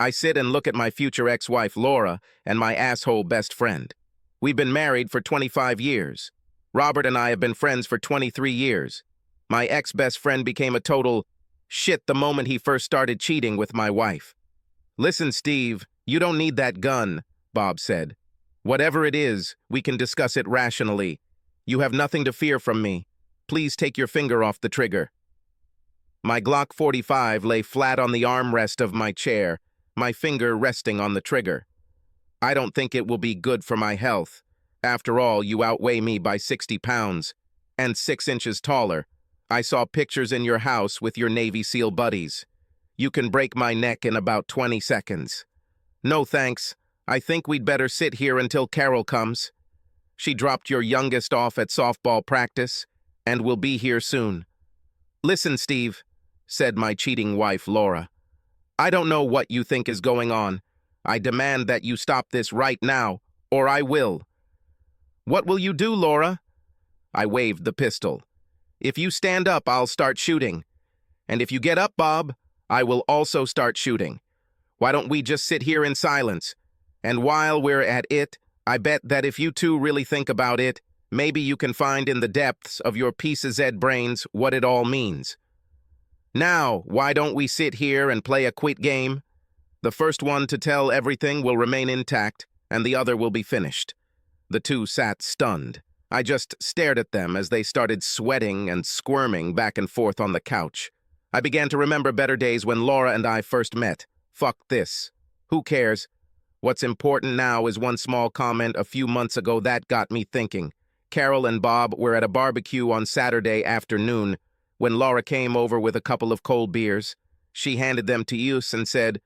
I sit and look at my future ex-wife, Laura, and my asshole best friend. We've been married for 25 years. Robert and I have been friends for 23 years. My ex-best friend became a total shit the moment he first started cheating with my wife. "Listen, Steve, you don't need that gun," Bob said. "Whatever it is, we can discuss it rationally. You have nothing to fear from me. Please take your finger off the trigger." My Glock 45 lay flat on the armrest of my chair, my finger resting on the trigger. "I don't think it will be good for my health. After all, you outweigh me by 60 pounds, and 6 inches taller. I saw pictures in your house with your Navy SEAL buddies. You can break my neck in about 20 seconds. No thanks. I think we'd better sit here until Carol comes. She dropped your youngest off at softball practice, and will be here soon." "Listen, Steve," said my cheating wife, Laura. "I don't know what you think is going on. I demand that you stop this right now, or I will." "What will you do, Laura?" I waved the pistol. "If you stand up, I'll start shooting. And if you get up, Bob, I will also start shooting. Why don't we just sit here in silence? And while we're at it, I bet that if you two really think about it, maybe you can find in the depths of your piece of Z brains what it all means. Now, why don't we sit here and play a quit game? The first one to tell everything will remain intact, and the other will be finished." The two sat stunned. I just stared at them as they started sweating and squirming back and forth on the couch. I began to remember better days when Laura and I first met. Fuck this. Who cares? What's important now is one small comment a few months ago that got me thinking. Carol and Bob were at a barbecue on Saturday afternoon when Laura came over with a couple of cold beers. She handed them to Yus and said,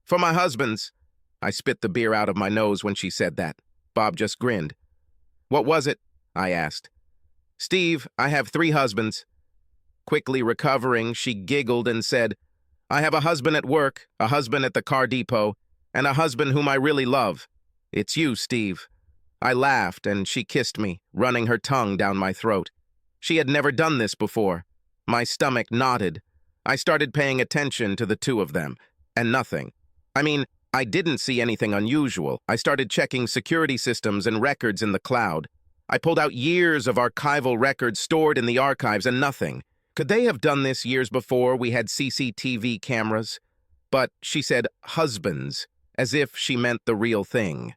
"For my husbands." I spit the beer out of my nose when she said that. Bob just grinned. "What was it?" I asked. "Steve, I have 3 husbands." Quickly recovering, she giggled and said, "I have a husband at work, a husband at the car depot, and a husband whom I really love. It's you, Steve." I laughed, and she kissed me, running her tongue down my throat. She had never done this before. My stomach knotted. I started paying attention to the two of them, and nothing. I mean, I didn't see anything unusual. I started checking security systems and records in the cloud. I pulled out years of archival records stored in the archives, and nothing. Could they have done this years before we had CCTV cameras? But she said husbands, as if she meant the real thing.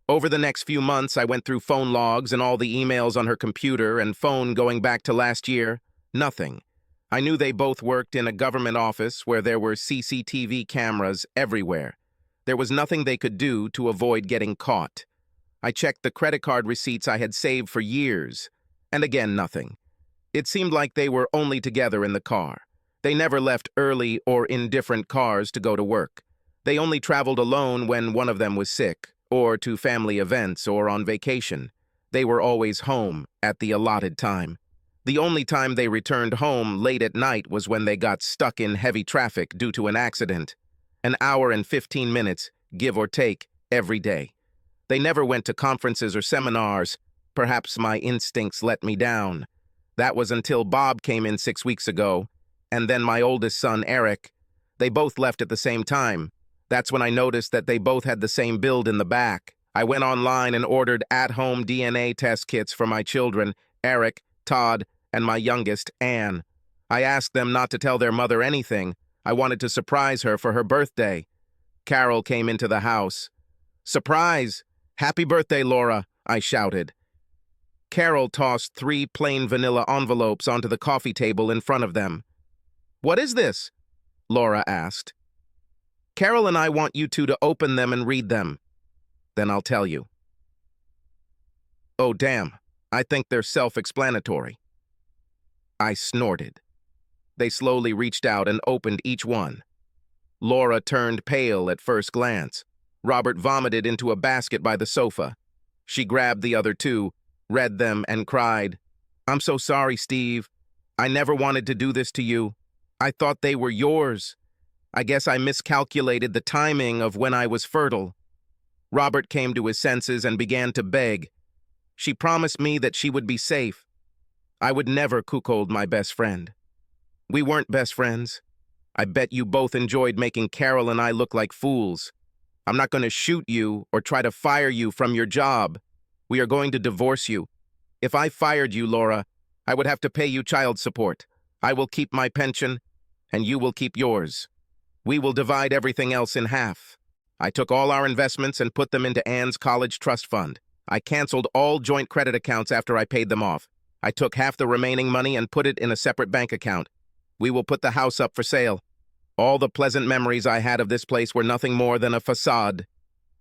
Over the next few months, I went through phone logs and all the emails on her computer and phone going back to last year. Nothing. I knew they both worked in a government office where there were CCTV cameras everywhere. There was nothing they could do to avoid getting caught. I checked the credit card receipts I had saved for years, and again, nothing. It seemed like they were only together in the car. They never left early or in different cars to go to work. They only traveled alone when one of them was sick, or to family events or on vacation. They were always home at the allotted time. The only time they returned home late at night was when they got stuck in heavy traffic due to an accident. An hour and 15 minutes, give or take, every day. They never went to conferences or seminars. Perhaps my instincts let me down. That was until Bob came in 6 weeks ago, and then my oldest son, Eric. They both left at the same time. That's when I noticed that they both had the same build in the back. I went online and ordered at-home DNA test kits for my children, Eric, Todd, and my youngest, Anne. I asked them not to tell their mother anything. I wanted to surprise her for her birthday. Carol came into the house. "Surprise! Happy birthday, Laura," I shouted. Carol tossed 3 plain vanilla envelopes onto the coffee table in front of them. "What is this?" Laura asked. "Carol and I want you two to open them and read them. Then I'll tell you." "Oh, damn. I think they're self-explanatory." I snorted. They slowly reached out and opened each one. Laura turned pale at first glance. Robert vomited into a basket by the sofa. She grabbed the other 2, read them, and cried, "I'm so sorry, Steve. I never wanted to do this to you. I thought they were yours. I guess I miscalculated the timing of when I was fertile." Robert came to his senses and began to beg. She promised me that she would be safe. I would never cuckold my best friend. We weren't best friends. I bet you both enjoyed making Carol and I look like fools. I'm not going to shoot you or try to fire you from your job. We are going to divorce you. If I fired you, Laura, I would have to pay you child support. I will keep my pension, and you will keep yours. We will divide everything else in half. I took all our investments and put them into Anne's college trust fund. I canceled all joint credit accounts after I paid them off. I took half the remaining money and put it in a separate bank account. We will put the house up for sale. All the pleasant memories I had of this place were nothing more than a facade.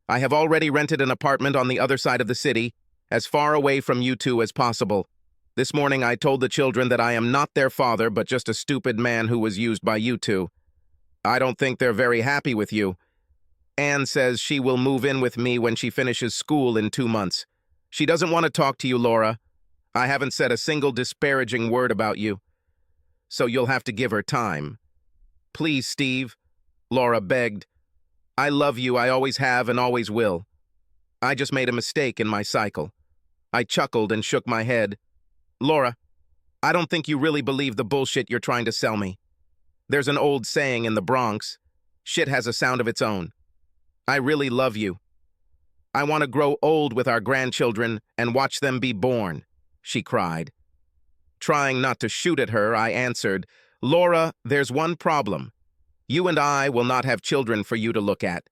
I have already rented an apartment on the other side of the city, as far away from you two as possible. This morning I told the children that I am not their father, but just a stupid man who was used by you two. I don't think they're very happy with you. Anne says she will move in with me when she finishes school in 2 months. She doesn't want to talk to you, Laura. I haven't said a single disparaging word about you. So you'll have to give her time. Please, Steve, Laura begged. I love you, I always have and always will. I just made a mistake in my cycle. I chuckled and shook my head. Laura, I don't think you really believe the bullshit you're trying to sell me. There's an old saying in the Bronx, shit has a sound of its own. I really love you. I want to grow old with our grandchildren and watch them be born, she cried. Trying not to shoot at her, I answered, Laura, there's one problem. You and I will not have children for you to look at.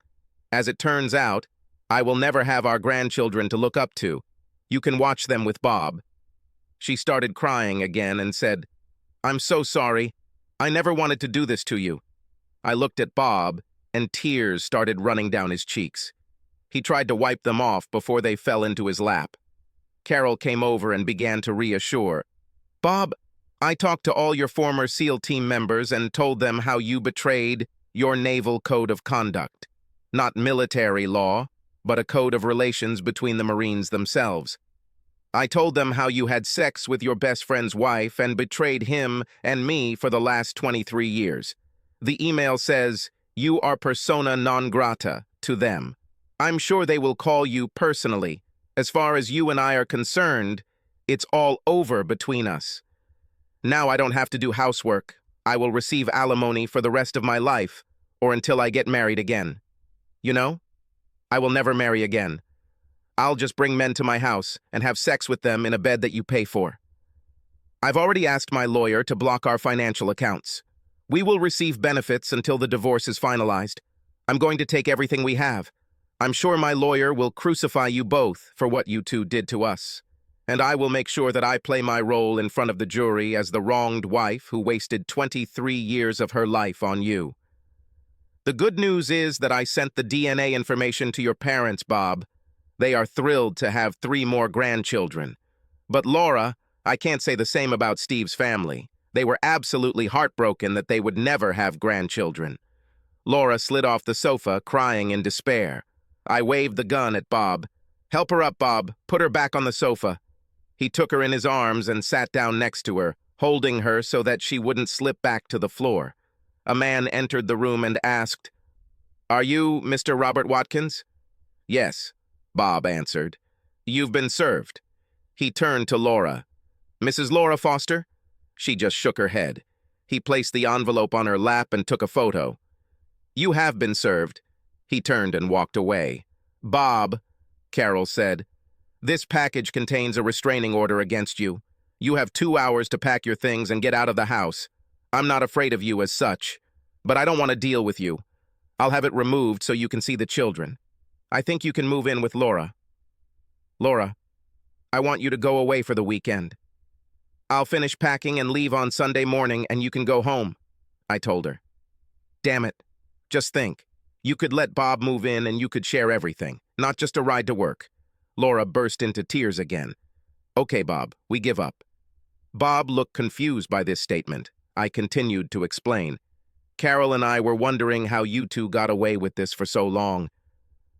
As it turns out, I will never have our grandchildren to look up to. You can watch them with Bob. She started crying again and said, I'm so sorry. I never wanted to do this to you. I looked at Bob, and tears started running down his cheeks. He tried to wipe them off before they fell into his lap. Carol came over and began to reassure. Bob, I talked to all your former SEAL team members and told them how you betrayed your naval code of conduct. Not military law, but a code of relations between the Marines themselves. I told them how you had sex with your best friend's wife and betrayed him and me for the last 23 years. The email says, you are persona non grata to them. I'm sure they will call you personally. As far as you and I are concerned, it's all over between us. Now I don't have to do housework. I will receive alimony for the rest of my life, or until I get married again. You know, I will never marry again. I'll just bring men to my house and have sex with them in a bed that you pay for. I've already asked my lawyer to block our financial accounts. We will receive benefits until the divorce is finalized. I'm going to take everything we have. I'm sure my lawyer will crucify you both for what you two did to us. And I will make sure that I play my role in front of the jury as the wronged wife who wasted 23 years of her life on you. The good news is that I sent the DNA information to your parents, Bob. They are thrilled to have 3 more grandchildren. But Laura, I can't say the same about Steve's family. They were absolutely heartbroken that they would never have grandchildren. Laura slid off the sofa, crying in despair. I waved the gun at Bob. Help her up, Bob. Put her back on the sofa. He took her in his arms and sat down next to her, holding her so that she wouldn't slip back to the floor. A man entered the room and asked, Are you Mr. Robert Watkins? Yes, Bob answered. You've been served. He turned to Laura. Mrs. Laura Foster? She just shook her head. He placed the envelope on her lap and took a photo. You have been served. He turned and walked away. Bob, Carol said, this package contains a restraining order against you. You have 2 hours to pack your things and get out of the house. I'm not afraid of you as such, but I don't want to deal with you. I'll have it removed so you can see the children. I think you can move in with Laura. Laura, I want you to go away for the weekend. I'll finish packing and leave on Sunday morning and you can go home, I told her. Damn it. Just think. You could let Bob move in and you could share everything, not just a ride to work. Laura burst into tears again. Okay, Bob, we give up. Bob looked confused by this statement. I continued to explain. Carol and I were wondering how you two got away with this for so long.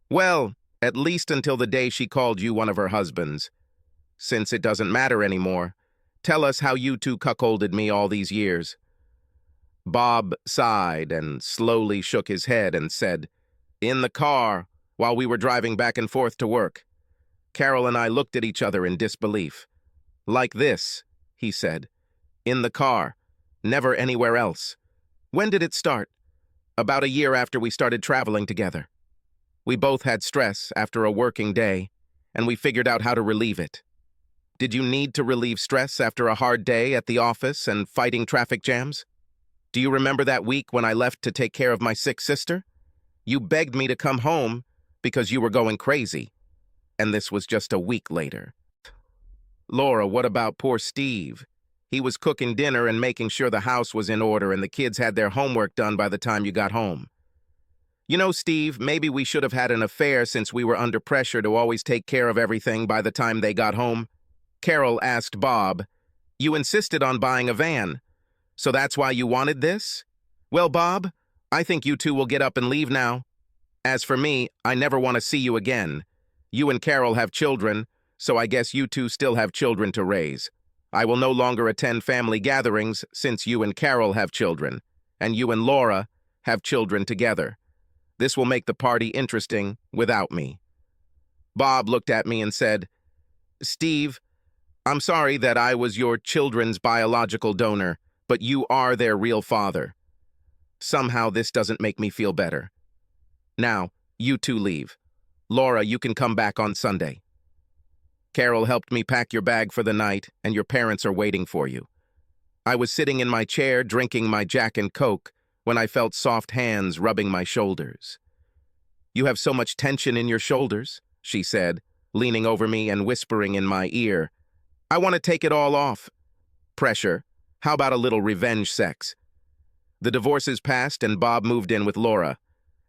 Well, at least until the day she called you one of her husbands. Since it doesn't matter anymore, tell us how you two cuckolded me all these years. Bob sighed and slowly shook his head and said, In the car, while we were driving back and forth to work. Carol and I looked at each other in disbelief. Like this, he said. In the car, never anywhere else. When did it start? About a year after we started traveling together. We both had stress after a working day, and we figured out how to relieve it. Did you need to relieve stress after a hard day at the office and fighting traffic jams? Do you remember that week when I left to take care of my sick sister? You begged me to come home because you were going crazy, and this was just a week later. Laura, what about poor Steve? He was cooking dinner and making sure the house was in order and the kids had their homework done by the time you got home. You know, Steve, maybe we should have had an affair since we were under pressure to always take care of everything by the time they got home. Carol asked Bob, "You insisted on buying a van, so that's why you wanted this? Well, Bob, I think you two will get up and leave now. As for me, I never want to see you again. You and Carol have children, so I guess you two still have children to raise. I will no longer attend family gatherings since you and Carol have children, and you and Laura have children together. This will make the party interesting without me." Bob looked at me and said, "Steve, I'm sorry that I was your children's biological donor, but you are their real father. Somehow this doesn't make me feel better. Now, you two leave. Laura, you can come back on Sunday. Carol helped me pack your bag for the night, and your parents are waiting for you." I was sitting in my chair drinking my Jack and Coke when I felt soft hands rubbing my shoulders. "You have so much tension in your shoulders," she said, leaning over me and whispering in my ear. "I want to take it all off." Pressure. How about a little revenge sex? The divorces passed and Bob moved in with Laura.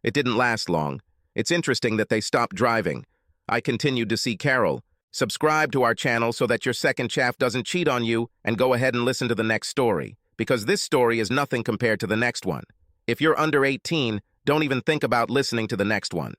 It didn't last long. It's interesting that they stopped driving. I continued to see Carol. Subscribe to our channel so that your second chaff doesn't cheat on you, and go ahead and listen to the next story, because this story is nothing compared to the next one. If you're under 18, don't even think about listening to the next one.